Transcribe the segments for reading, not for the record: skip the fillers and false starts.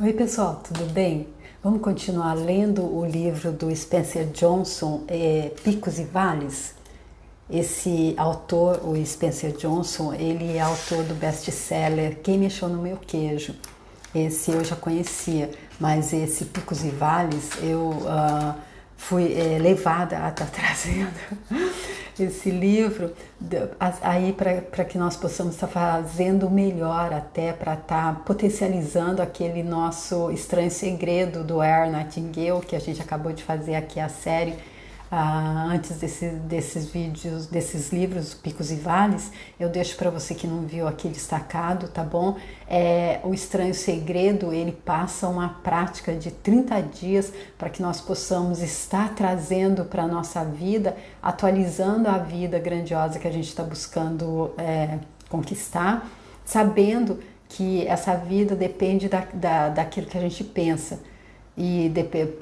Oi pessoal, tudo bem? Vamos continuar lendo o livro do Spencer Johnson, Picos e Vales. Esse autor, o Spencer Johnson, ele é autor do best-seller Quem Mexeu no Meu Queijo. Esse eu já conhecia, mas esse Picos e Vales eu fui levada a estar trazendo esse livro aí para que nós possamos estar fazendo o melhor, até para estar potencializando aquele nosso estranho segredo do Earl Nightingale, que a gente acabou de fazer aqui a série. Antes desses vídeos, desses livros, Picos e Vales, eu deixo para você que não viu aqui destacado, tá bom? O Estranho Segredo, ele passa uma prática de 30 dias para que nós possamos estar trazendo para a nossa vida, atualizando a vida grandiosa que a gente está buscando conquistar, sabendo que essa vida depende daquilo que a gente pensa.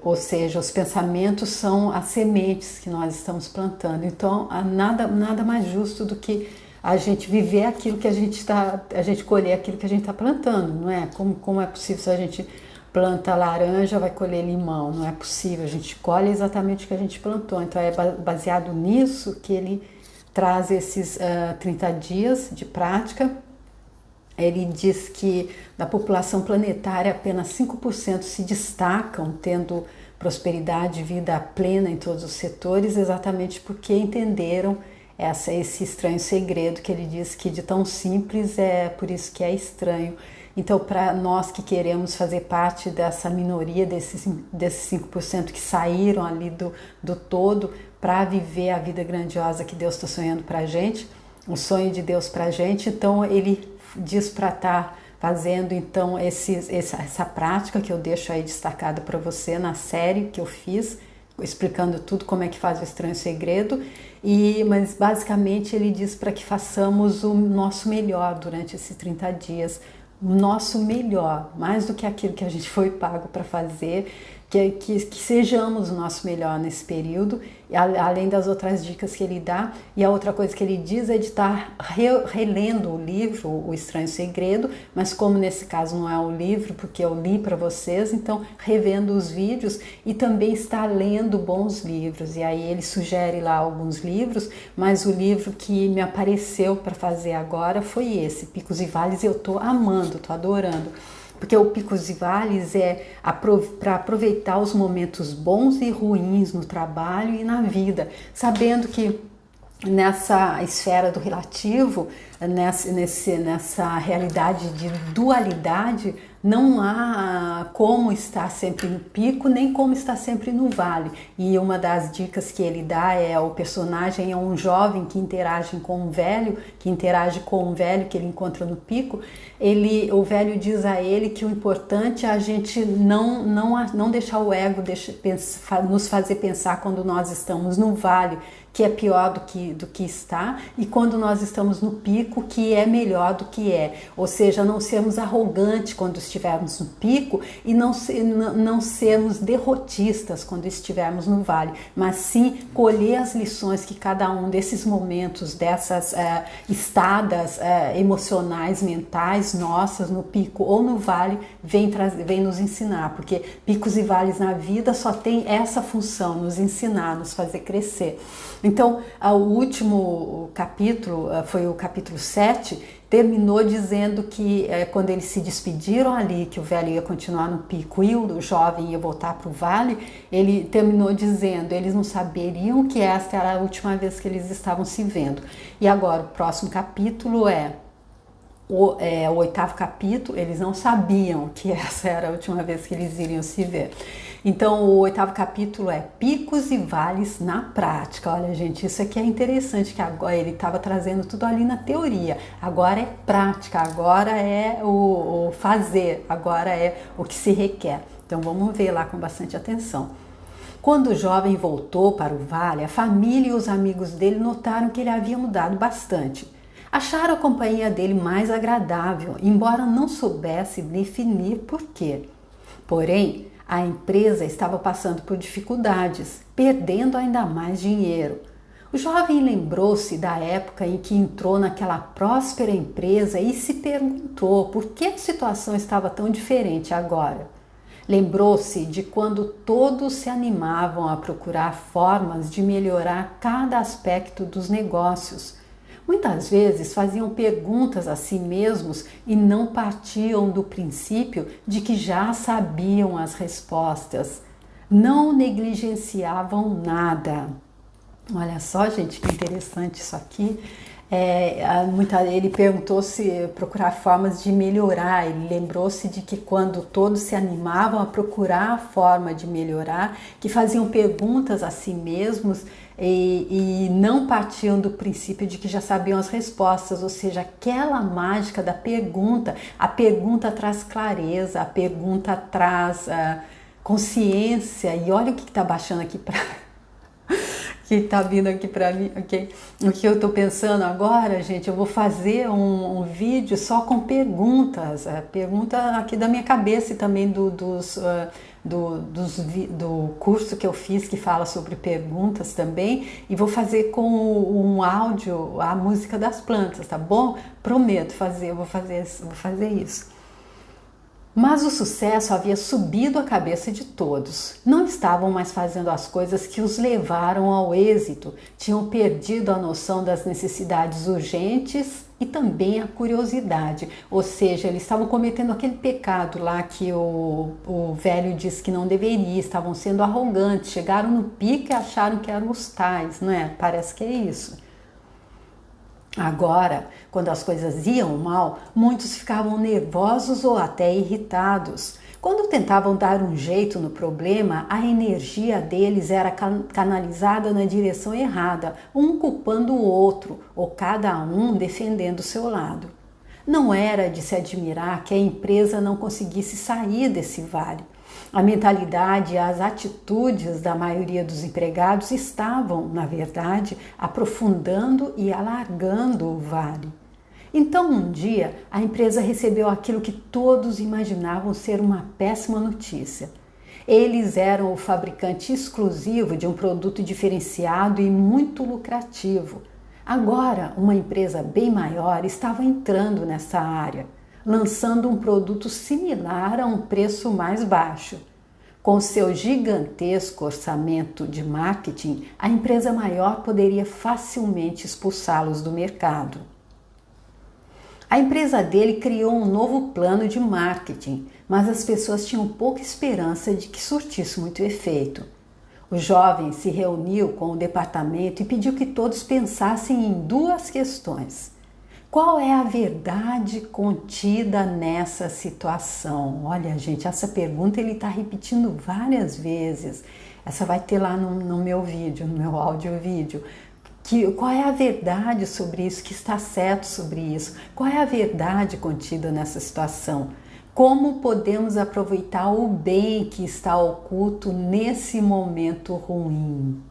Ou seja, os pensamentos são as sementes que nós estamos plantando. Então, nada mais justo do que a gente viver aquilo que a gente colher aquilo que a gente está plantando, não é? Como é possível se a gente planta laranja, vai colher limão? Não é possível, a gente colhe exatamente o que a gente plantou. Então, é baseado nisso que ele traz esses 30 dias de prática. Ele diz que da população planetária apenas 5% se destacam tendo prosperidade e vida plena em todos os setores, exatamente porque entenderam esse estranho segredo que ele diz que de tão simples é por isso que é estranho. Então, para nós que queremos fazer parte dessa minoria, desses 5% que saíram ali do todo para viver a vida grandiosa que Deus está sonhando para a gente, o sonho de Deus para a gente, então ele diz para estar fazendo então essa prática que eu deixo aí destacada para você na série que eu fiz, explicando tudo como é que faz o Estranho Segredo, mas basicamente ele diz para que façamos o nosso melhor durante esses 30 dias, o nosso melhor, mais do que aquilo que a gente foi pago para fazer, que sejamos o nosso melhor nesse período, além das outras dicas que ele dá. E a outra coisa que ele diz é de estar relendo o livro, O Estranho Segredo, mas como nesse caso não é o livro, porque eu li para vocês, então revendo os vídeos e também estar lendo bons livros. E aí ele sugere lá alguns livros, mas o livro que me apareceu para fazer agora foi esse, Picos e Vales. Eu tô amando, tô adorando. Porque o Picos e Vales é para aproveitar os momentos bons e ruins no trabalho e na vida, sabendo que nessa esfera do relativo, nessa realidade de dualidade, não há como estar sempre no pico, nem como estar sempre no vale. E uma das dicas que ele dá o personagem é um jovem que interage com um velho, que ele encontra no pico. O velho diz a ele que o importante é a gente não deixar o ego nos fazer pensar quando nós estamos no vale, que é pior do que está, e quando nós estamos no pico, que é melhor do que é. Ou seja, não sermos arrogantes quando estivermos no pico e não sermos derrotistas quando estivermos no vale, mas sim colher as lições que cada um desses momentos, dessas estadas emocionais, mentais nossas, no pico ou no vale, vem nos ensinar, porque picos e vales na vida só tem essa função, nos ensinar, nos fazer crescer. Então, o último capítulo, foi o capítulo 7, terminou dizendo que quando eles se despediram ali, que o velho ia continuar no pico e o jovem ia voltar para o vale, ele terminou dizendo, eles não saberiam que esta era a última vez que eles estavam se vendo. E agora, o próximo capítulo o 8º capítulo, eles não sabiam que essa era a última vez que eles iriam se ver. Então, o 8º capítulo é Picos e Vales na Prática. Olha, gente, isso aqui é interessante, que agora ele estava trazendo tudo ali na teoria. Agora é prática, agora é o fazer, agora é o que se requer. Então, vamos ver lá com bastante atenção. Quando o jovem voltou para o vale, a família e os amigos dele notaram que ele havia mudado bastante. Acharam a companhia dele mais agradável, embora não soubesse definir por quê. Porém, a empresa estava passando por dificuldades, perdendo ainda mais dinheiro. O jovem lembrou-se da época em que entrou naquela próspera empresa e se perguntou por que a situação estava tão diferente agora. Lembrou-se de quando todos se animavam a procurar formas de melhorar cada aspecto dos negócios. Muitas vezes faziam perguntas a si mesmos e não partiam do princípio de que já sabiam as respostas. Não negligenciavam nada. Olha só, gente, que interessante isso aqui. Ele perguntou se procurar formas de melhorar. Ele lembrou-se de que quando todos se animavam a procurar a forma de melhorar, que faziam perguntas a si mesmos e não partiam do princípio de que já sabiam as respostas, ou seja, aquela mágica da pergunta. A pergunta traz clareza, a pergunta traz consciência. E olha o que está baixando aqui para que está vindo aqui para mim, ok? O que eu estou pensando agora, gente, eu vou fazer um vídeo só com perguntas, pergunta aqui da minha cabeça e também do curso que eu fiz que fala sobre perguntas também, e vou fazer com um áudio a música das plantas, tá bom? Prometo fazer, vou fazer isso. Mas o sucesso havia subido a cabeça de todos. Não estavam mais fazendo as coisas que os levaram ao êxito, tinham perdido a noção das necessidades urgentes e também a curiosidade. Ou seja, eles estavam cometendo aquele pecado lá que o velho disse que não deveria, estavam sendo arrogantes, chegaram no pico e acharam que eram os tais, não é? Parece que é isso. Agora, quando as coisas iam mal, muitos ficavam nervosos ou até irritados. Quando tentavam dar um jeito no problema, a energia deles era canalizada na direção errada, um culpando o outro, ou cada um defendendo o seu lado. Não era de se admirar que a empresa não conseguisse sair desse vale. A mentalidade e as atitudes da maioria dos empregados estavam, na verdade, aprofundando e alargando o vale. Então, um dia, a empresa recebeu aquilo que todos imaginavam ser uma péssima notícia. Eles eram o fabricante exclusivo de um produto diferenciado e muito lucrativo. Agora, uma empresa bem maior estava entrando nessa área, lançando um produto similar a um preço mais baixo. Com seu gigantesco orçamento de marketing, a empresa maior poderia facilmente expulsá-los do mercado. A empresa dele criou um novo plano de marketing, mas as pessoas tinham pouca esperança de que surtisse muito efeito. O jovem se reuniu com o departamento e pediu que todos pensassem em duas questões. Qual é a verdade contida nessa situação? Olha, gente, essa pergunta ele está repetindo várias vezes. Essa vai ter lá no meu vídeo, no meu áudio-vídeo. Qual é a verdade sobre isso? Que está certo sobre isso? Qual é a verdade contida nessa situação? Como podemos aproveitar o bem que está oculto nesse momento ruim?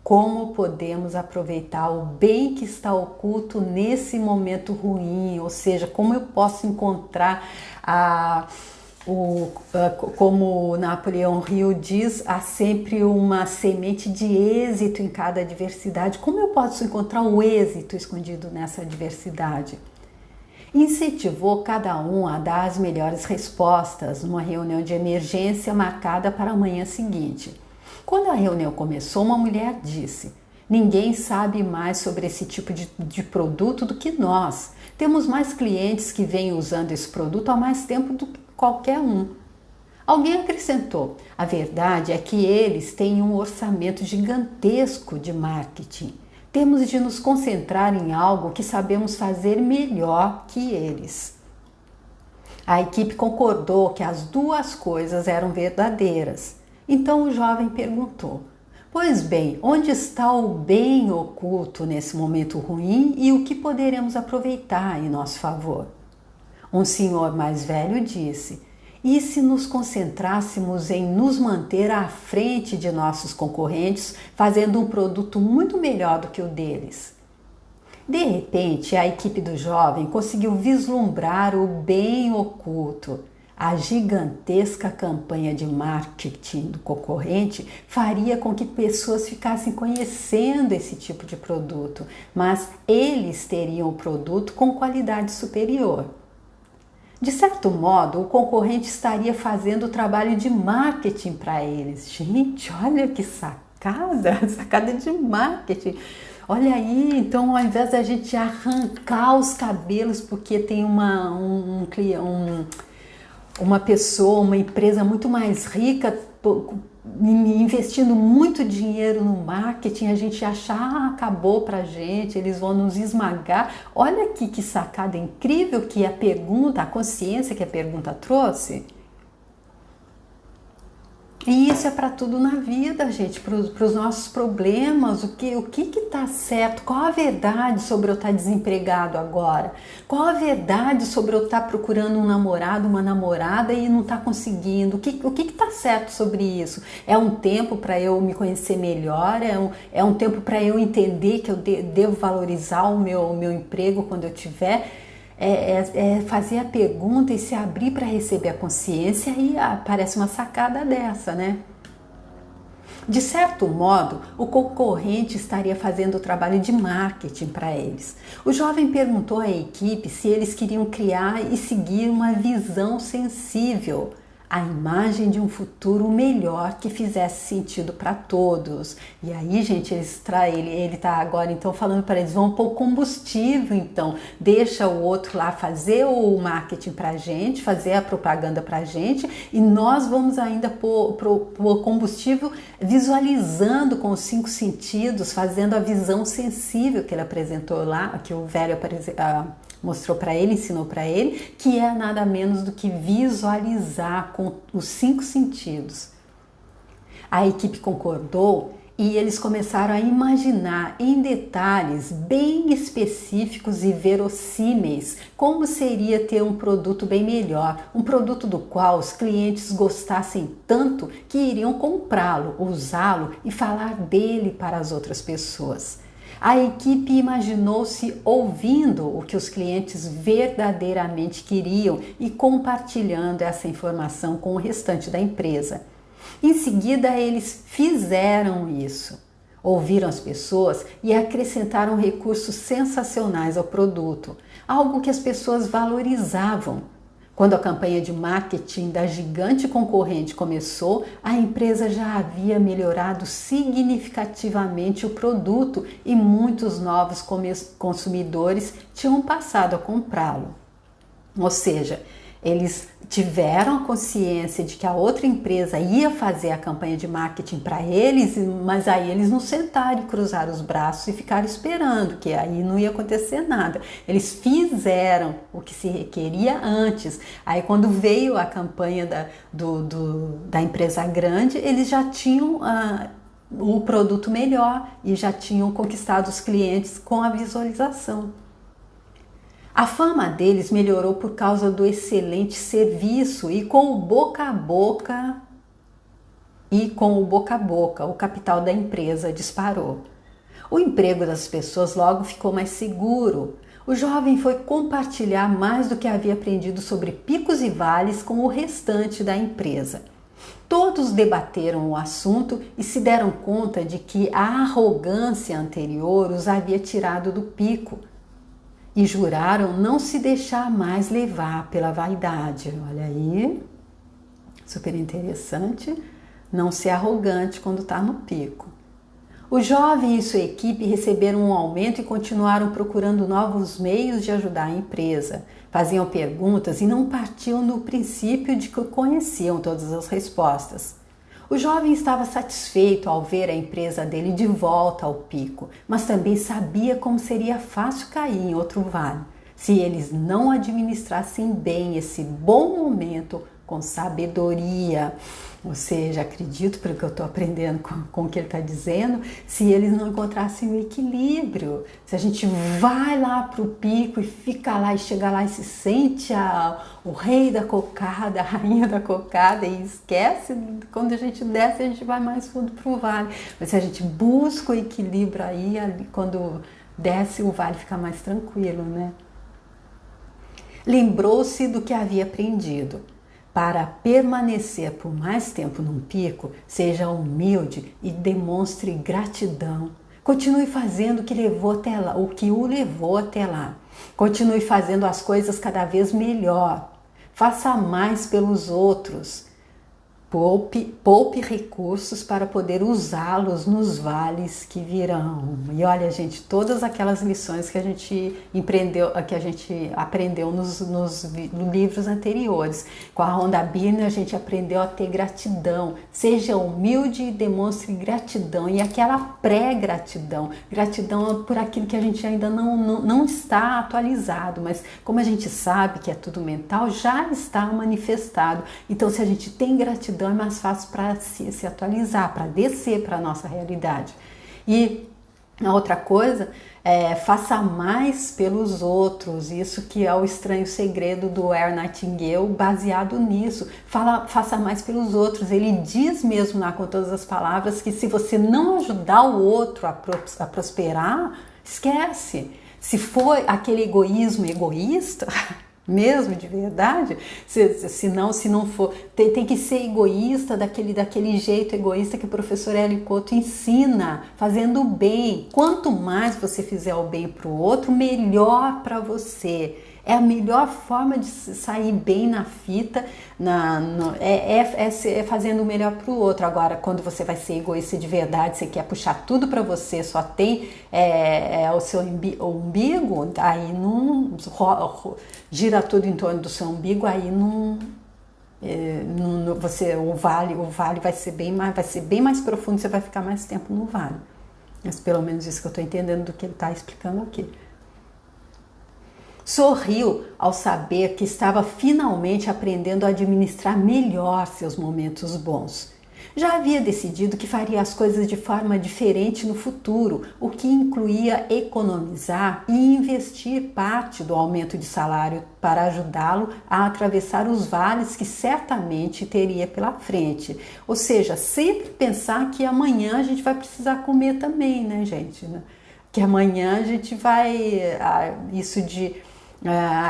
Como podemos aproveitar o bem que está oculto nesse momento ruim? Ou seja, como eu posso encontrar como Napoleão Hill diz, há sempre uma semente de êxito em cada adversidade. Como eu posso encontrar o êxito escondido nessa adversidade? Incentivou cada um a dar as melhores respostas numa reunião de emergência marcada para a manhã seguinte. Quando a reunião começou, uma mulher disse: "Ninguém sabe mais sobre esse tipo de produto do que nós. Temos mais clientes que vêm usando esse produto há mais tempo do que qualquer um." Alguém acrescentou: "A verdade é que eles têm um orçamento gigantesco de marketing. Temos de nos concentrar em algo que sabemos fazer melhor que eles." A equipe concordou que as duas coisas eram verdadeiras. Então o jovem perguntou: "Pois bem, onde está o bem oculto nesse momento ruim e o que poderemos aproveitar em nosso favor?" Um senhor mais velho disse: "E se nos concentrássemos em nos manter à frente de nossos concorrentes, fazendo um produto muito melhor do que o deles?" De repente, a equipe do jovem conseguiu vislumbrar o bem oculto. A gigantesca campanha de marketing do concorrente faria com que pessoas ficassem conhecendo esse tipo de produto, mas eles teriam o produto com qualidade superior. De certo modo, o concorrente estaria fazendo o trabalho de marketing para eles. Gente, olha que sacada, sacada de marketing. Olha aí, então ao invés da gente arrancar os cabelos porque tem uma pessoa, uma empresa muito mais rica investindo muito dinheiro no marketing, a gente achar, acabou pra gente, eles vão nos esmagar. Olha aqui que sacada incrível que a pergunta, a consciência que a pergunta trouxe. E isso é para tudo na vida, gente, para os nossos problemas, o que tá certo, qual a verdade sobre eu estar desempregado agora, qual a verdade sobre eu estar procurando um namorado, uma namorada e não estar conseguindo, o que tá certo sobre isso? É um tempo para eu me conhecer melhor, é um tempo para eu entender que eu devo valorizar o meu emprego quando eu tiver. Fazer a pergunta e se abrir para receber a consciência e aparece uma sacada dessa, né? De certo modo, o concorrente estaria fazendo o trabalho de marketing para eles. O jovem perguntou à equipe se eles queriam criar e seguir uma visão sensível, a imagem de um futuro melhor que fizesse sentido para todos. E aí, gente, ele tá agora então falando para eles, vão pôr combustível, então deixa o outro lá fazer o marketing para a gente, fazer a propaganda para a gente, e nós vamos ainda pôr combustível visualizando com os 5 sentidos, fazendo a visão sensível que ele apresentou lá, que o velho mostrou para ele, ensinou para ele, que é nada menos do que visualizar com os 5 sentidos. A equipe concordou e eles começaram a imaginar em detalhes bem específicos e verossímeis como seria ter um produto bem melhor, um produto do qual os clientes gostassem tanto que iriam comprá-lo, usá-lo e falar dele para as outras pessoas. A equipe imaginou-se ouvindo o que os clientes verdadeiramente queriam e compartilhando essa informação com o restante da empresa. Em seguida, eles fizeram isso. Ouviram as pessoas e acrescentaram recursos sensacionais ao produto, algo que as pessoas valorizavam. Quando a campanha de marketing da gigante concorrente começou, a empresa já havia melhorado significativamente o produto e muitos novos consumidores tinham passado a comprá-lo. Ou seja, eles tiveram a consciência de que a outra empresa ia fazer a campanha de marketing para eles, mas aí eles não sentaram e cruzaram os braços e ficaram esperando, que aí não ia acontecer nada. Eles fizeram o que se requeria antes. Aí quando veio a campanha da empresa grande, eles já tinham o produto melhor e já tinham conquistado os clientes com a visualização. A fama deles melhorou por causa do excelente serviço e com o boca a boca, o capital da empresa disparou. O emprego das pessoas logo ficou mais seguro. O jovem foi compartilhar mais do que havia aprendido sobre picos e vales com o restante da empresa. Todos debateram o assunto e se deram conta de que a arrogância anterior os havia tirado do pico. E juraram não se deixar mais levar pela vaidade. Olha aí, super interessante, não ser arrogante quando está no pico. O jovem e sua equipe receberam um aumento e continuaram procurando novos meios de ajudar a empresa. Faziam perguntas e não partiam do princípio de que conheciam todas as respostas. O jovem estava satisfeito ao ver a empresa dele de volta ao pico, mas também sabia como seria fácil cair em outro vale, se eles não administrassem bem esse bom momento com sabedoria. Ou seja, acredito, pelo que eu estou aprendendo com o que ele está dizendo, se eles não encontrassem o equilíbrio. Se a gente vai lá para o pico e fica lá e chega lá e se sente o rei da cocada, a rainha da cocada e esquece, quando a gente desce a gente vai mais fundo para o vale. Mas se a gente busca o equilíbrio aí, quando desce o vale fica mais tranquilo, né? Lembrou-se do que havia aprendido. Para permanecer por mais tempo num pico, seja humilde e demonstre gratidão. Continue fazendo o que levou até lá, o que o levou até lá. Continue fazendo as coisas cada vez melhor. Faça mais pelos outros. Poupe recursos para poder usá-los nos vales que virão. E olha, gente, todas aquelas lições que a gente aprendeu nos livros anteriores. Com a Rhonda Byrne, a gente aprendeu a ter gratidão. Seja humilde e demonstre gratidão. E aquela pré-gratidão. Gratidão por aquilo que a gente ainda não está atualizado. Mas como a gente sabe que é tudo mental, já está manifestado. Então, se a gente tem gratidão, é mais fácil para se atualizar, para descer para a nossa realidade. E a outra coisa é faça mais pelos outros, isso que é o estranho segredo do Earl Nightingale, baseado nisso. Faça mais pelos outros. Ele diz mesmo lá com todas as palavras que se você não ajudar o outro a prosperar, esquece. Se for aquele egoísmo egoísta, mesmo de verdade, se não for, tem que ser egoísta daquele jeito egoísta que o professor Hélio Couto ensina, fazendo o bem. Quanto mais você fizer o bem para o outro, melhor para você. É a melhor forma de sair bem na fita, é fazendo o melhor para o outro. Agora, quando você vai ser egoísta de verdade, você quer puxar tudo para você, só tem o seu umbigo, aí não gira tudo em torno do seu umbigo, aí o vale vai ser bem mais profundo, você vai ficar mais tempo no vale. Mas pelo menos isso que eu estou entendendo do que ele está explicando aqui. Sorriu ao saber que estava finalmente aprendendo a administrar melhor seus momentos bons. Já havia decidido que faria as coisas de forma diferente no futuro, o que incluía economizar e investir parte do aumento de salário para ajudá-lo a atravessar os vales que certamente teria pela frente. Ou seja, sempre pensar que amanhã a gente vai precisar comer também, né, gente? Que amanhã a gente vai...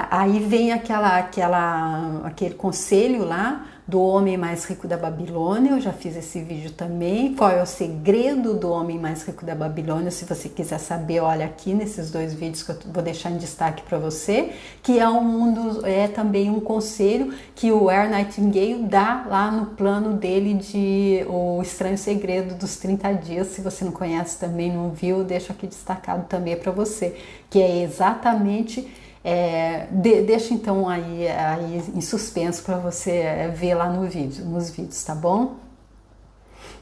aí vem aquele conselho lá do homem mais rico da Babilônia. Eu já fiz esse vídeo também. Qual é o segredo do homem mais rico da Babilônia? Se você quiser saber, olha aqui nesses dois vídeos que eu vou deixar em destaque para você, que é também um conselho que o Earl Nightingale dá lá no plano dele de O Estranho Segredo dos 30 Dias. Se você não conhece também, não viu, eu deixo aqui destacado também para você, que é exatamente... deixa então aí em suspenso para você ver lá nos vídeos, tá bom?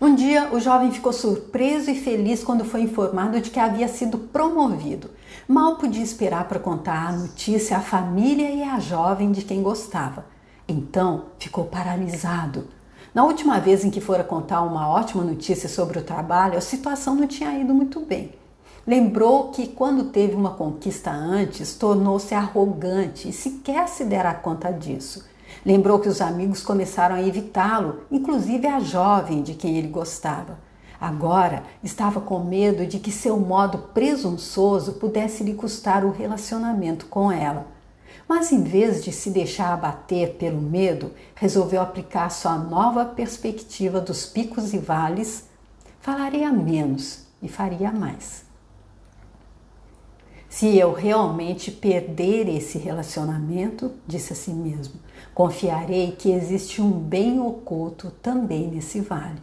Um dia o jovem ficou surpreso e feliz quando foi informado de que havia sido promovido. Mal podia esperar para contar a notícia à família e à jovem de quem gostava. Então ficou paralisado. Na última vez em que fora contar uma ótima notícia sobre o trabalho, a situação não tinha ido muito bem. Lembrou que quando teve uma conquista antes, tornou-se arrogante e sequer se dera conta disso. Lembrou que os amigos começaram a evitá-lo, inclusive a jovem de quem ele gostava. Agora estava com medo de que seu modo presunçoso pudesse lhe custar o relacionamento com ela. Mas em vez de se deixar abater pelo medo, resolveu aplicar sua nova perspectiva dos picos e vales. Falaria menos e faria mais. Se eu realmente perder esse relacionamento, disse a si mesmo, confiarei que existe um bem oculto também nesse vale.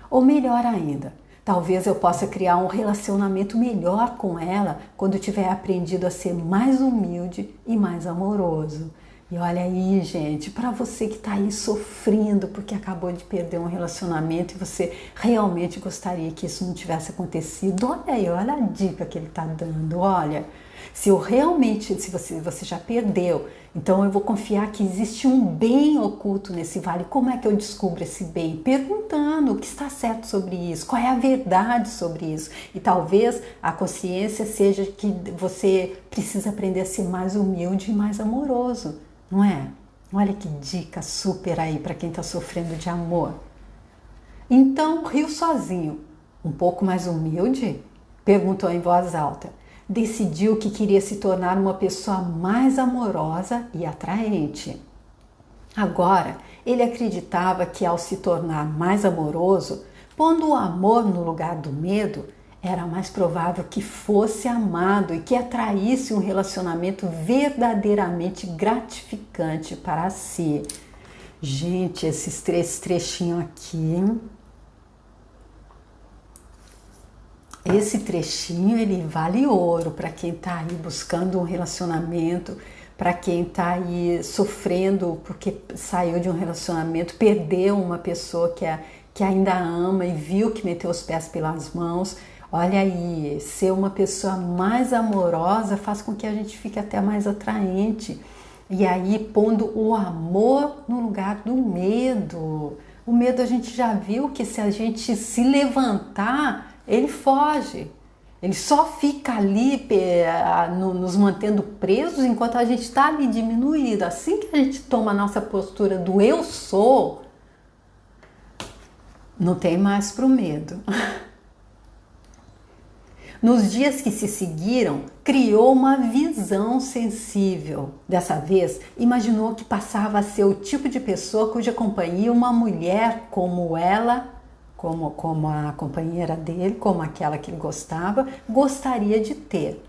Ou melhor ainda, talvez eu possa criar um relacionamento melhor com ela quando tiver aprendido a ser mais humilde e mais amoroso. E olha aí, gente, para você que está aí sofrendo porque acabou de perder um relacionamento e você realmente gostaria que isso não tivesse acontecido, olha aí, olha a dica que ele está dando. Olha, se você já perdeu, então eu vou confiar que existe um bem oculto nesse vale. Como é que eu descubro esse bem? Perguntando o que está certo sobre isso, qual é a verdade sobre isso. E talvez a consciência seja que você precisa aprender a ser mais humilde e mais amoroso. Não é? Olha que dica super aí para quem está sofrendo de amor. Então riu sozinho, um pouco mais humilde? Perguntou em voz alta. Decidiu que queria se tornar uma pessoa mais amorosa e atraente. Agora, ele acreditava que ao se tornar mais amoroso, pondo o amor no lugar do medo, era mais provável que fosse amado e que atraísse um relacionamento verdadeiramente gratificante para si. Gente, esses três trechinhos aqui, esse trechinho ele vale ouro para quem está aí buscando um relacionamento, para quem está aí sofrendo porque saiu de um relacionamento, perdeu uma pessoa que ainda ama e viu que meteu os pés pelas mãos. Olha aí, ser uma pessoa mais amorosa faz com que a gente fique até mais atraente. E aí, pondo o amor no lugar do medo. O medo a gente já viu que se a gente se levantar, ele foge. Ele só fica ali nos mantendo presos enquanto a gente está ali diminuído. Assim que a gente toma a nossa postura do eu sou, não tem mais para o medo. Nos dias que se seguiram, criou uma visão sensível. Dessa vez, imaginou que passava a ser o tipo de pessoa cuja companhia uma mulher como ela, como a companheira dele, como aquela que ele gostava, gostaria de ter.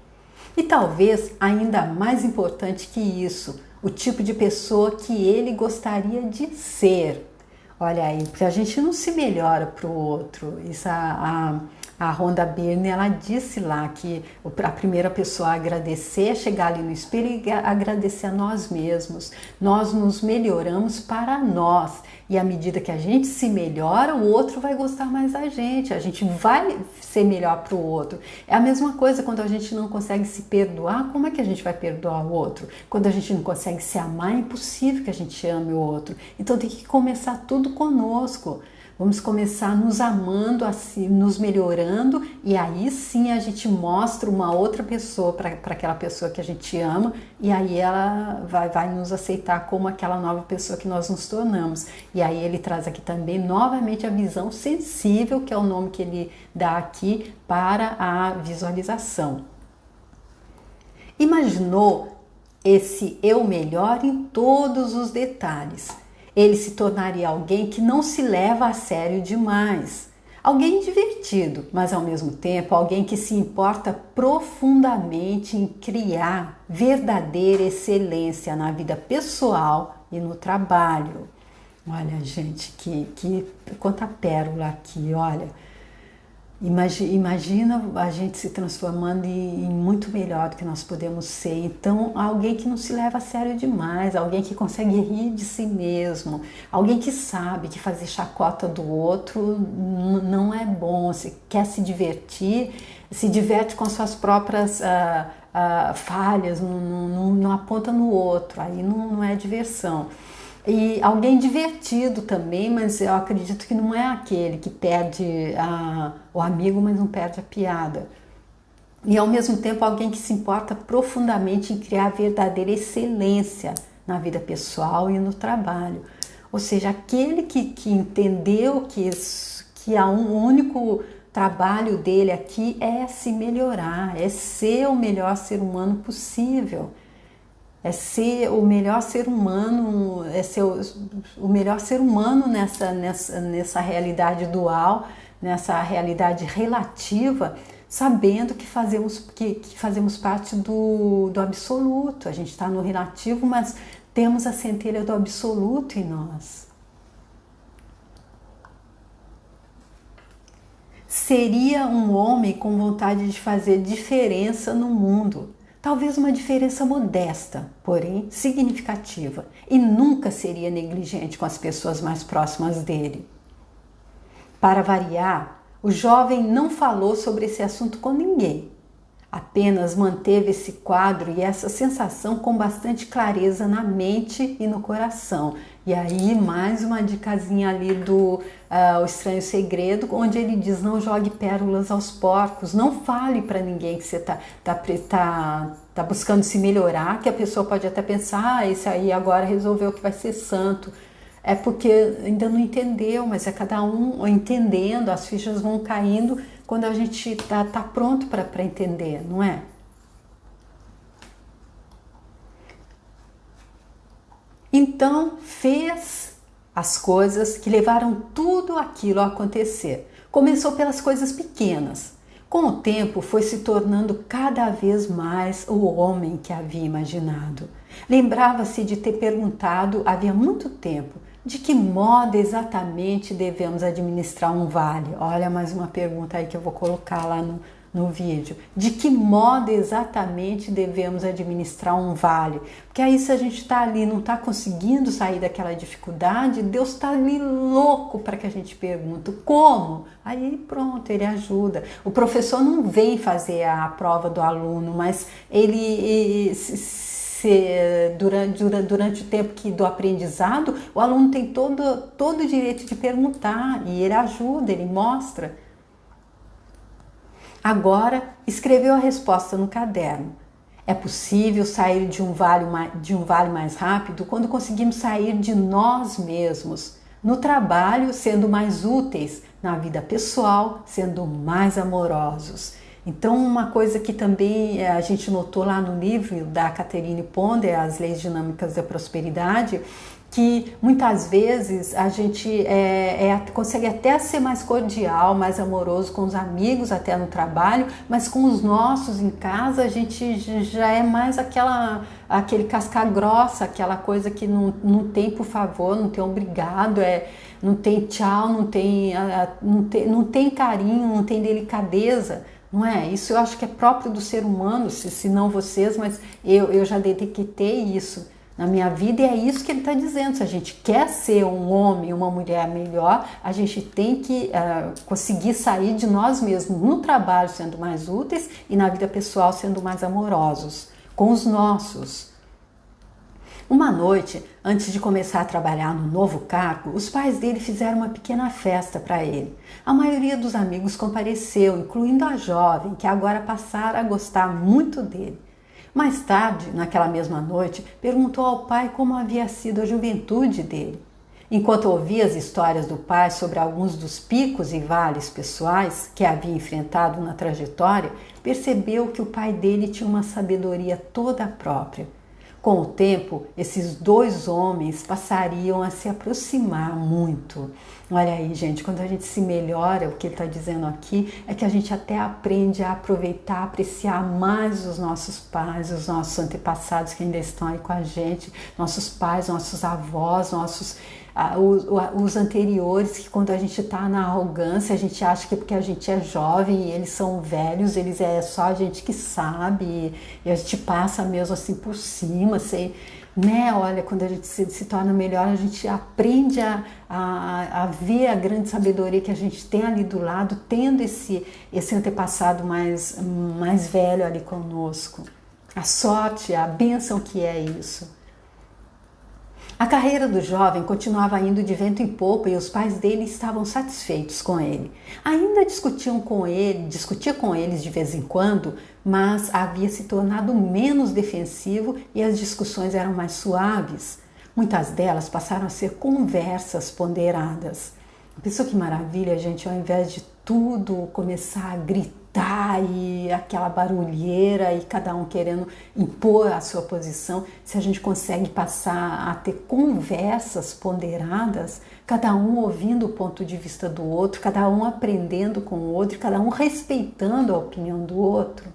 E talvez, ainda mais importante que isso, o tipo de pessoa que ele gostaria de ser. Olha aí, porque a gente não se melhora para o outro. Isso a Rhonda Byrne, ela disse lá que a primeira pessoa a agradecer é chegar ali no espelho e agradecer a nós mesmos. Nós nos melhoramos para nós. E à medida que a gente se melhora, o outro vai gostar mais da gente. A gente vai ser melhor para o outro. É a mesma coisa quando a gente não consegue se perdoar. Como é que a gente vai perdoar o outro? Quando a gente não consegue se amar, é impossível que a gente ame o outro. Então tem que começar tudo conosco. Vamos começar nos amando, assim, nos melhorando, e aí sim a gente mostra uma outra pessoa para aquela pessoa que a gente ama, e aí ela vai nos aceitar como aquela nova pessoa que nós nos tornamos. E aí ele traz aqui também novamente a visão sensível, que é o nome que ele dá aqui para a visualização. Imaginou esse eu melhor em todos os detalhes. Ele se tornaria alguém que não se leva a sério demais. Alguém divertido, mas ao mesmo tempo alguém que se importa profundamente em criar verdadeira excelência na vida pessoal e no trabalho. Olha, gente, quanta pérola aqui, olha. Imagina a gente se transformando em muito melhor do que nós podemos ser. Então, alguém que não se leva a sério demais, alguém que consegue rir de si mesmo, alguém que sabe que fazer chacota do outro não é bom. Se quer se divertir, se diverte com as suas próprias falhas, não aponta no outro, aí não é diversão. E alguém divertido também, mas eu acredito que não é aquele que perde o amigo, mas não perde a piada. E ao mesmo tempo alguém que se importa profundamente em criar verdadeira excelência na vida pessoal e no trabalho. Ou seja, aquele que entendeu que o único trabalho dele aqui é se melhorar, é ser o melhor ser humano possível. É ser o melhor ser humano, é ser o melhor ser humano nessa realidade dual, nessa realidade relativa, sabendo que fazemos parte do absoluto. A gente está no relativo, mas temos a centelha do absoluto em nós. Seria um homem com vontade de fazer diferença no mundo. Talvez uma diferença modesta, porém significativa, e nunca seria negligente com as pessoas mais próximas dele. Para variar, o jovem não falou sobre esse assunto com ninguém, apenas manteve esse quadro e essa sensação com bastante clareza na mente e no coração. E aí mais uma dicasinha ali do O Estranho Segredo, onde ele diz: não jogue pérolas aos porcos, não fale para ninguém que você tá buscando se melhorar, que a pessoa pode até pensar, esse aí agora resolveu que vai ser santo. É porque ainda não entendeu, mas é cada um entendendo, as fichas vão caindo quando a gente tá pronto para entender, não é? Então fez as coisas que levaram tudo aquilo a acontecer. Começou pelas coisas pequenas. Com o tempo foi se tornando cada vez mais o homem que havia imaginado. Lembrava-se de ter perguntado havia muito tempo de que modo exatamente devemos administrar um vale. Olha mais uma pergunta aí que eu vou colocar lá no vídeo. De que modo exatamente devemos administrar um vale? Porque aí se a gente está ali, não está conseguindo sair daquela dificuldade, Deus está ali louco para que a gente pergunte como? Aí pronto, ele ajuda. O professor não vem fazer a prova do aluno, mas ele durante o tempo do aprendizado, o aluno tem todo o direito de perguntar e ele ajuda, ele mostra. Agora, escreveu a resposta no caderno. É possível sair de um vale mais rápido quando conseguimos sair de nós mesmos. No trabalho, sendo mais úteis. Na vida pessoal, sendo mais amorosos. Então, uma coisa que também a gente notou lá no livro da Catherine Ponder, As Leis Dinâmicas da Prosperidade, que muitas vezes a gente consegue até ser mais cordial, mais amoroso com os amigos, até no trabalho, mas com os nossos em casa a gente já é mais aquele casca grossa, aquela coisa que não tem por favor, não tem obrigado, não tem tchau, não tem carinho, não tem delicadeza. Não é? Isso eu acho que é próprio do ser humano, se não vocês, mas eu já detectei isso na minha vida e é isso que ele está dizendo. Se a gente quer ser um homem, uma mulher melhor, a gente tem que conseguir sair de nós mesmos no trabalho sendo mais úteis e na vida pessoal sendo mais amorosos com os nossos. Uma noite, antes de começar a trabalhar no novo cargo, os pais dele fizeram uma pequena festa para ele. A maioria dos amigos compareceu, incluindo a jovem, que agora passara a gostar muito dele. Mais tarde, naquela mesma noite, perguntou ao pai como havia sido a juventude dele. Enquanto ouvia as histórias do pai sobre alguns dos picos e vales pessoais que havia enfrentado na trajetória, percebeu que o pai dele tinha uma sabedoria toda própria. Com o tempo, esses dois homens passariam a se aproximar muito. Olha aí, gente, quando a gente se melhora, o que ele está dizendo aqui é que a gente até aprende a aproveitar, apreciar mais os nossos pais, os nossos antepassados que ainda estão aí com a gente, nossos pais, nossos avós, os anteriores, que quando a gente está na arrogância, a gente acha que porque a gente é jovem e eles são velhos, eles é só a gente que sabe, e a gente passa mesmo assim por cima, assim, né? Olha, quando a gente se torna melhor, a gente aprende a ver a grande sabedoria que a gente tem ali do lado, tendo esse antepassado mais velho ali conosco. A sorte, a bênção que é isso. A carreira do jovem continuava indo de vento em popa e os pais dele estavam satisfeitos com ele. Ainda discutia com eles de vez em quando, mas havia se tornado menos defensivo e as discussões eram mais suaves. Muitas delas passaram a ser conversas ponderadas. Pensou que maravilha, gente, ao invés de tudo começar a gritar e aquela barulheira e cada um querendo impor a sua posição, se a gente consegue passar a ter conversas ponderadas, cada um ouvindo o ponto de vista do outro, cada um aprendendo com o outro, cada um respeitando a opinião do outro.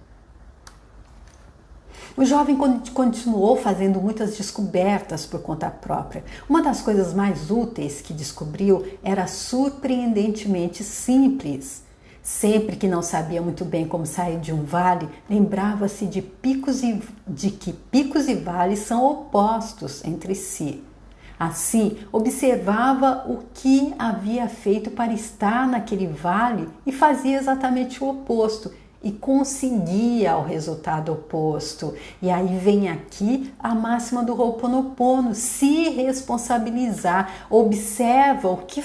O jovem continuou fazendo muitas descobertas por conta própria. Uma das coisas mais úteis que descobriu era surpreendentemente simples. Sempre que não sabia muito bem como sair de um vale, lembrava-se de que picos e vales são opostos entre si. Assim, observava o que havia feito para estar naquele vale e fazia exatamente o oposto. E conseguia o resultado oposto. E aí vem aqui a máxima do Ho'oponopono, se responsabilizar. Observa o que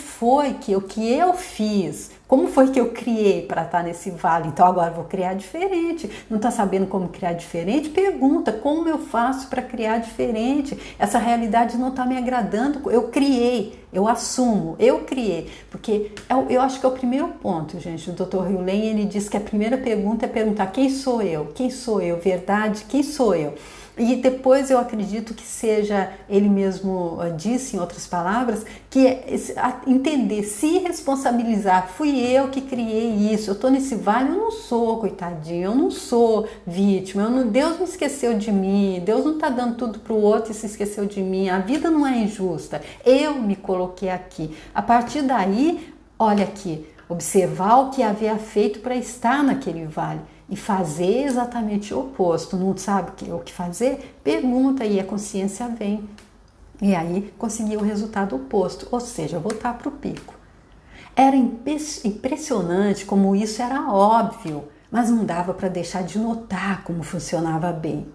eu fiz, como foi que eu criei para estar nesse vale. Então agora vou criar diferente. Não está sabendo como criar diferente? Pergunta, como eu faço para criar diferente? Essa realidade não está me agradando. Eu criei, eu assumo, eu criei. Porque eu acho que é o primeiro ponto, gente. O Dr. Hugh Lane, ele diz que a primeira pergunta é perguntar quem sou eu? Quem sou eu? Verdade? Quem sou eu? E depois eu acredito que seja, ele mesmo disse, em outras palavras, que é entender, se responsabilizar. Fui eu que criei isso, eu estou nesse vale, eu não sou coitadinho, eu não sou vítima, Deus não esqueceu de mim, Deus não está dando tudo para o outro e se esqueceu de mim, a vida não é injusta, eu me coloquei aqui. A partir daí, olha aqui, observar o que havia feito para estar naquele vale e fazer exatamente o oposto. Não sabe o que fazer? Pergunta e a consciência vem. E aí conseguir o resultado oposto, ou seja, voltar para o pico. Era impressionante como isso era óbvio, mas não dava para deixar de notar como funcionava bem.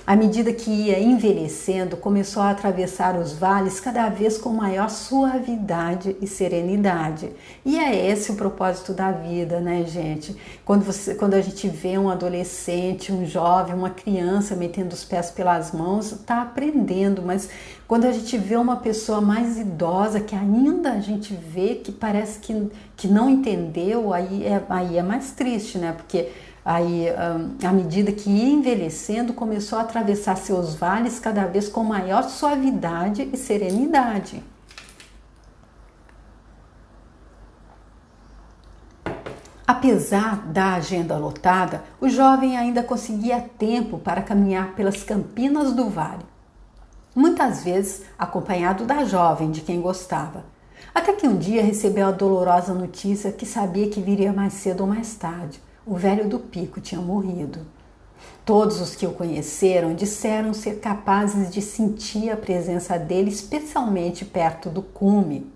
À medida que ia envelhecendo, começou a atravessar os vales cada vez com maior suavidade e serenidade. E é esse o propósito da vida, né, gente? Quando a gente vê um adolescente, um jovem, uma criança metendo os pés pelas mãos, está aprendendo, mas quando a gente vê uma pessoa mais idosa, que ainda a gente vê que parece que não entendeu, aí é mais triste, né? Porque aí, à medida que ia envelhecendo, começou a atravessar seus vales cada vez com maior suavidade e serenidade. Apesar da agenda lotada, o jovem ainda conseguia tempo para caminhar pelas campinas do vale. Muitas vezes acompanhado da jovem de quem gostava. Até que um dia recebeu a dolorosa notícia que sabia que viria mais cedo ou mais tarde. O velho do pico tinha morrido. Todos os que o conheceram disseram ser capazes de sentir a presença dele, especialmente perto do cume.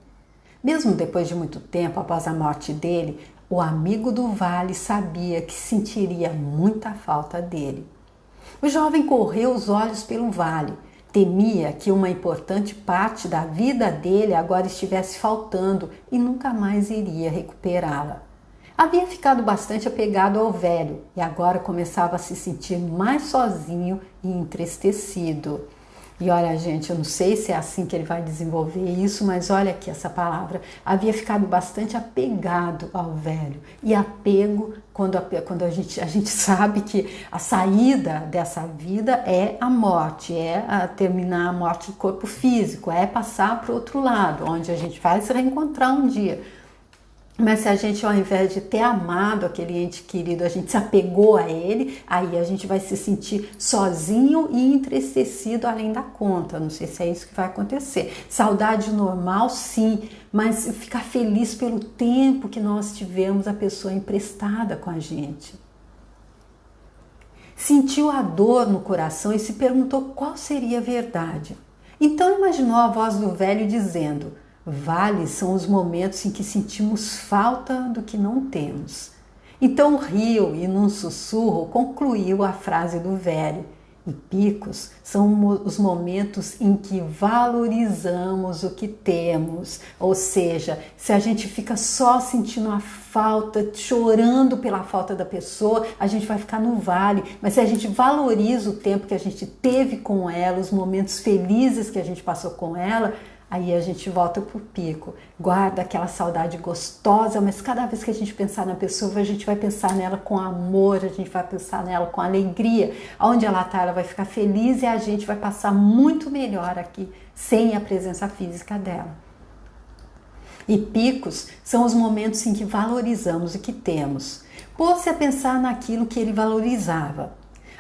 Mesmo depois de muito tempo após a morte dele, o amigo do vale sabia que sentiria muita falta dele. O jovem correu os olhos pelo vale. Temia que uma importante parte da vida dele agora estivesse faltando e nunca mais iria recuperá-la. Havia ficado bastante apegado ao velho e agora começava a se sentir mais sozinho e entristecido. E olha, gente, eu não sei se é assim que ele vai desenvolver isso, mas olha aqui essa palavra. Havia ficado bastante apegado ao velho. E apego, quando a gente sabe que a saída dessa vida é a morte, terminar a morte do corpo físico, é passar para o outro lado, onde a gente vai se reencontrar um dia. Mas se a gente, ao invés de ter amado aquele ente querido, a gente se apegou a ele, aí a gente vai se sentir sozinho e entristecido além da conta. Não sei se é isso que vai acontecer. Saudade normal, sim, mas ficar feliz pelo tempo que nós tivemos a pessoa emprestada com a gente. Sentiu a dor no coração e se perguntou qual seria a verdade. Então imaginou a voz do velho dizendo: vales são os momentos em que sentimos falta do que não temos. Então riu e num sussurro concluiu a frase do velho. E picos são os momentos em que valorizamos o que temos. Ou seja, se a gente fica só sentindo a falta, chorando pela falta da pessoa, a gente vai ficar no vale. Mas se a gente valoriza o tempo que a gente teve com ela, os momentos felizes que a gente passou com ela, aí a gente volta pro pico, guarda aquela saudade gostosa, mas cada vez que a gente pensar na pessoa, a gente vai pensar nela com amor, a gente vai pensar nela com alegria. Onde ela está, ela vai ficar feliz e a gente vai passar muito melhor aqui, sem a presença física dela. E picos são os momentos em que valorizamos o que temos. Pôs-se a pensar naquilo que ele valorizava.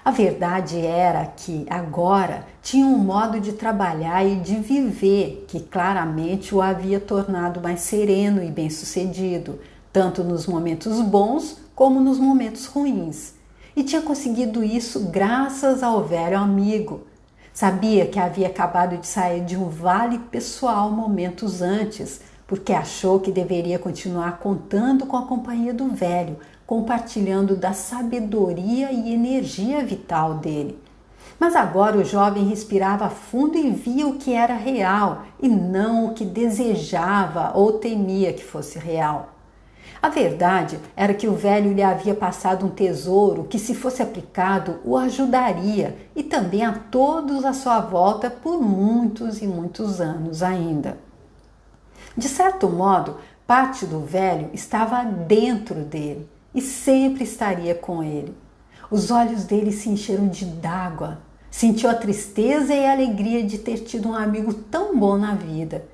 A verdade era que agora tinha um modo de trabalhar e de viver que claramente o havia tornado mais sereno e bem-sucedido, tanto nos momentos bons como nos momentos ruins. E tinha conseguido isso graças ao velho amigo. Sabia que havia acabado de sair de um vale pessoal momentos antes, porque achou que deveria continuar contando com a companhia do velho, compartilhando da sabedoria e energia vital dele. Mas agora o jovem respirava fundo e via o que era real e não o que desejava ou temia que fosse real. A verdade era que o velho lhe havia passado um tesouro que, se fosse aplicado, o ajudaria e também a todos à sua volta por muitos e muitos anos ainda. De certo modo, parte do velho estava dentro dele e sempre estaria com ele. Os olhos dele se encheram de d'água. Sentiu a tristeza e a alegria de ter tido um amigo tão bom na vida.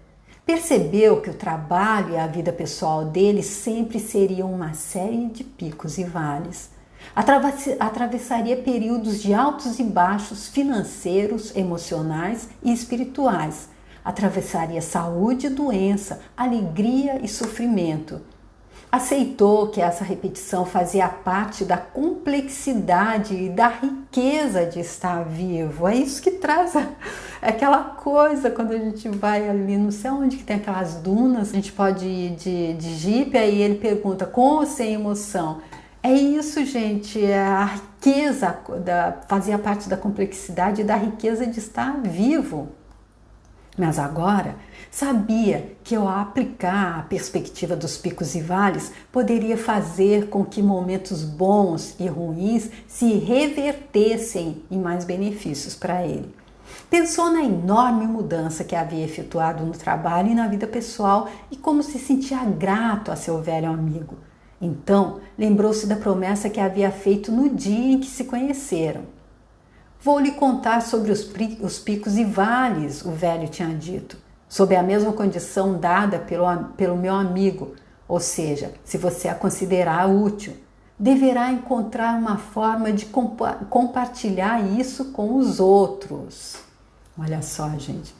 Percebeu que o trabalho e a vida pessoal dele sempre seriam uma série de picos e vales. Atravessaria períodos de altos e baixos financeiros, emocionais e espirituais. Atravessaria saúde e doença, alegria e sofrimento. Aceitou que essa repetição fazia parte da complexidade e da riqueza de estar vivo. É isso que traz aquela coisa quando a gente vai ali, não sei onde que tem aquelas dunas, a gente pode ir de jipe, aí ele pergunta com ou sem emoção. É isso, gente, a riqueza, fazia parte da complexidade e da riqueza de estar vivo. Mas agora sabia que ao aplicar a perspectiva dos picos e vales, poderia fazer com que momentos bons e ruins se revertessem em mais benefícios para ele. Pensou na enorme mudança que havia efetuado no trabalho e na vida pessoal e como se sentia grato a seu velho amigo. Então, lembrou-se da promessa que havia feito no dia em que se conheceram. Vou lhe contar sobre os picos e vales, o velho tinha dito, sob a mesma condição dada pelo meu amigo, ou seja, se você a considerar útil, deverá encontrar uma forma de compartilhar isso com os outros. Olha só, gente,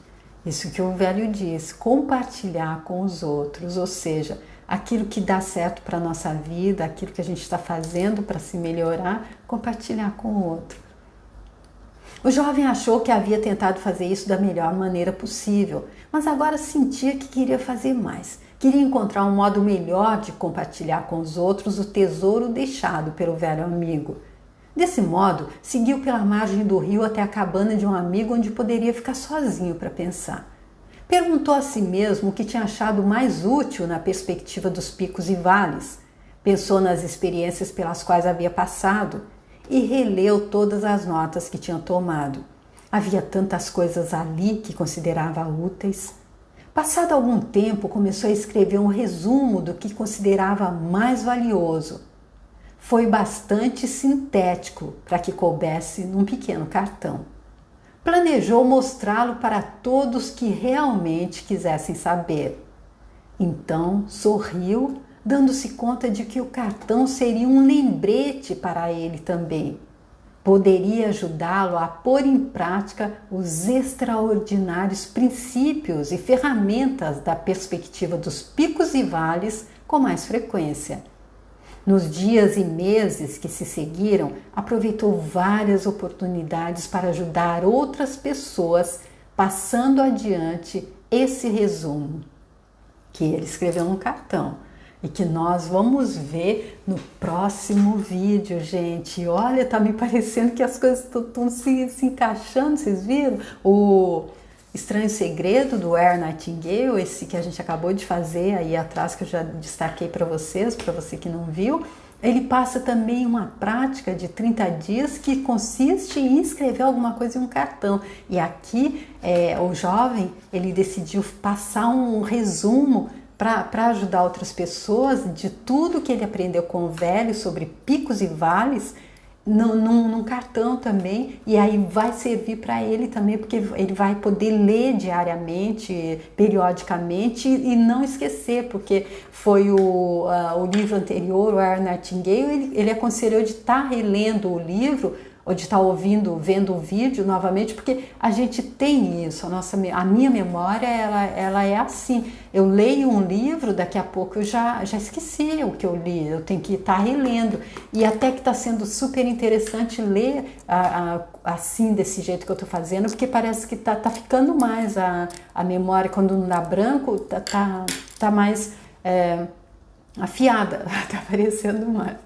isso que o velho diz, compartilhar com os outros, ou seja, aquilo que dá certo para a nossa vida, aquilo que a gente está fazendo para se melhorar, compartilhar com o outro. O jovem achou que havia tentado fazer isso da melhor maneira possível, mas agora sentia que queria fazer mais. Queria encontrar um modo melhor de compartilhar com os outros o tesouro deixado pelo velho amigo. Desse modo, seguiu pela margem do rio até a cabana de um amigo onde poderia ficar sozinho para pensar. Perguntou a si mesmo o que tinha achado mais útil na perspectiva dos picos e vales. Pensou nas experiências pelas quais havia passado e releu todas as notas que tinha tomado. Havia tantas coisas ali que considerava úteis. Passado algum tempo, começou a escrever um resumo do que considerava mais valioso. Foi bastante sintético para que coubesse num pequeno cartão. Planejou mostrá-lo para todos que realmente quisessem saber. Então sorriu, dando-se conta de que o cartão seria um lembrete para ele também. Poderia ajudá-lo a pôr em prática os extraordinários princípios e ferramentas da perspectiva dos picos e vales com mais frequência. Nos dias e meses que se seguiram, aproveitou várias oportunidades para ajudar outras pessoas, passando adiante esse resumo que ele escreveu no cartão. E que nós vamos ver no próximo vídeo, gente. Olha, tá me parecendo que as coisas estão se encaixando, vocês viram? O Estranho Segredo, do Earl Nightingale, esse que a gente acabou de fazer aí atrás, que eu já destaquei para você que não viu, ele passa também uma prática de 30 dias que consiste em escrever alguma coisa em um cartão. E aqui, o jovem, ele decidiu passar um resumo para ajudar outras pessoas de tudo que ele aprendeu com o velho sobre picos e vales num cartão também, e aí vai servir para ele também, porque ele vai poder ler diariamente, periodicamente e não esquecer, porque foi o livro anterior, o Earl Nightingale, ele aconselhou de estar relendo o livro ou de estar vendo o vídeo novamente, porque a gente tem isso, a minha memória ela é assim, eu leio um livro, daqui a pouco eu já esqueci o que eu li, eu tenho que estar relendo, e até que está sendo super interessante ler assim, desse jeito que eu estou fazendo, porque parece que tá ficando mais a memória, quando não dá branco, tá mais afiada, tá aparecendo mais.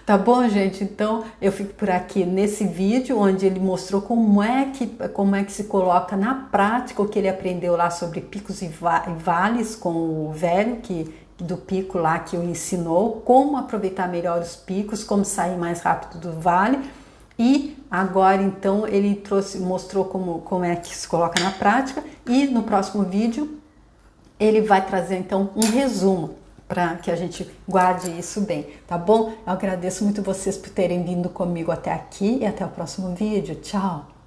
Tá bom, gente? Então eu fico por aqui nesse vídeo onde ele mostrou como é que se coloca na prática o que ele aprendeu lá sobre picos e vales com o velho do pico lá que o ensinou, como aproveitar melhor os picos, como sair mais rápido do vale. E agora então ele mostrou como é que se coloca na prática, e no próximo vídeo ele vai trazer então um resumo para que a gente guarde isso bem, tá bom? Eu agradeço muito vocês por terem vindo comigo até aqui e até o próximo vídeo. Tchau!